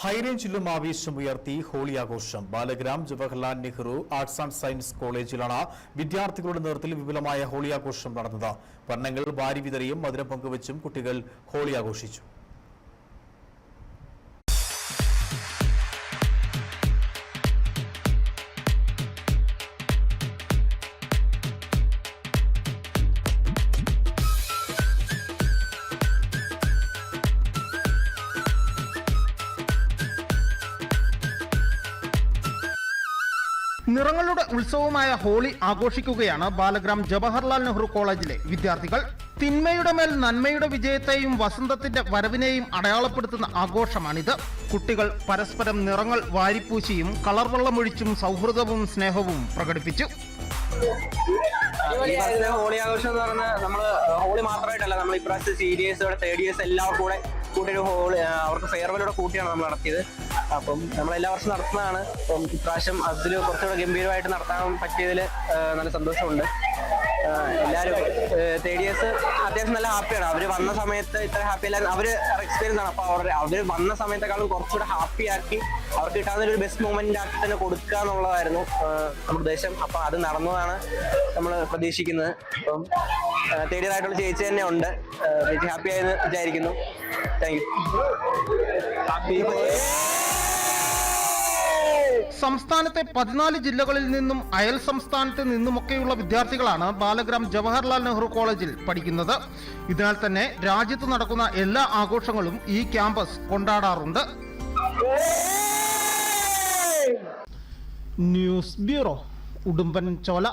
ഹൈറേഞ്ചിലും ആവേശമുയർത്തി holy ആഘോഷം. Balagram Jawaharlal Nehru arts and science കോളേജിലാണ് വിദ്യാർത്ഥികളുടെ നേതൃത്വത്തിൽ വിപുലമായ ഹോളി ആഘോഷം നടന്നത്. വർണ്ണങ്ങൾ വാരി വിതറിയും മധുരം പങ്കുവച്ചും കുട്ടികൾ ഹോളി ആഘോഷിച്ചു. നിറങ്ങളുടെ ഉത്സവമായ ഹോളി ആഘോഷിക്കുകയാണ് ബാലഗ്രാം ജവഹർലാൽ നെഹ്റു കോളേജിലെ വിദ്യാർത്ഥികൾ. തിന്മയുടെ മേൽ നന്മയുടെ വിജയത്തെയും വസന്തത്തിന്റെ വരവിനെയും അടയാളപ്പെടുത്തുന്ന ആഘോഷമാണിത്. കുട്ടികൾ പരസ്പരം നിറങ്ങൾ വാരിപ്പൂശിയും കളർ വെള്ളമൊഴിച്ചും സൗഹൃദവും സ്നേഹവും പ്രകടിപ്പിച്ചു. ഹോളി ആഘോഷം എന്ന് പറഞ്ഞാൽ നമ്മള് ഹോളി മാത്രമായിട്ടല്ല, നമ്മൾ ഇപ്രാവശ്യം സീരിയസ് തേർഡ് ഇയേഴ്സ് എല്ലാവർക്കും കൂടെ ഒരു ഹോളി അവർക്ക് ഫെയർവെല്ലോടെ കൂട്ടിയാണ് നമ്മൾ നടത്തിയത്. അപ്പം നമ്മൾ എല്ലാ വർഷവും നടത്തുന്നതാണ്. അപ്പം ഇപ്രാവശ്യം അതിൽ കുറച്ചുകൂടെ ഗംഭീരമായിട്ട് നടത്താൻ പറ്റിയതിൽ നല്ല സന്തോഷമുണ്ട്. എല്ലാവരും തേർഡ് ഇയേഴ്സ് അത്യാവശ്യം നല്ല ഹാപ്പിയാണ്. അവർ വന്ന സമയത്ത് ഇത്ര ഹാപ്പി അല്ല, അവർ എക്സ്പീരിയൻസ് ആണ്. അപ്പോൾ അവർ വന്ന സമയത്തെക്കാളും കുറച്ചുകൂടെ ഹാപ്പി ആക്കി അവർക്ക് കിട്ടാവുന്ന ഒരു ബെസ്റ്റ് മൂമെന്റ് ആക്കി തന്നെ കൊടുക്കുക എന്നുള്ളതായിരുന്നു നമ്മുടെ ഉദ്ദേശം. അപ്പം അത് നടന്നതാണ് നമ്മൾ പ്രതീക്ഷിക്കുന്നത്. അപ്പം തേർഡ് ഇയർ ആയിട്ടുള്ള ചേച്ചി തന്നെ ഉണ്ട്. ചേച്ചി ഹാപ്പി ആയെന്ന് വിചാരിക്കുന്നു. Thank you. സംസ്ഥാനത്തെ 14 ജില്ലകളിൽ നിന്നും അയൽ സംസ്ഥാനത്ത് നിന്നുമൊക്കെയുള്ള വിദ്യാർത്ഥികളാണ് ബാലഗ്രാം ജവഹർലാൽ നെഹ്റു കോളേജിൽ പഠിക്കുന്നത്. ഇതിനാൽ തന്നെ രാജ്യത്ത് നടക്കുന്ന എല്ലാ ആഘോഷങ്ങളും ഈ ക്യാമ്പസ് കൊണ്ടാടാറുണ്ട്. News bureau, Udumbanchola.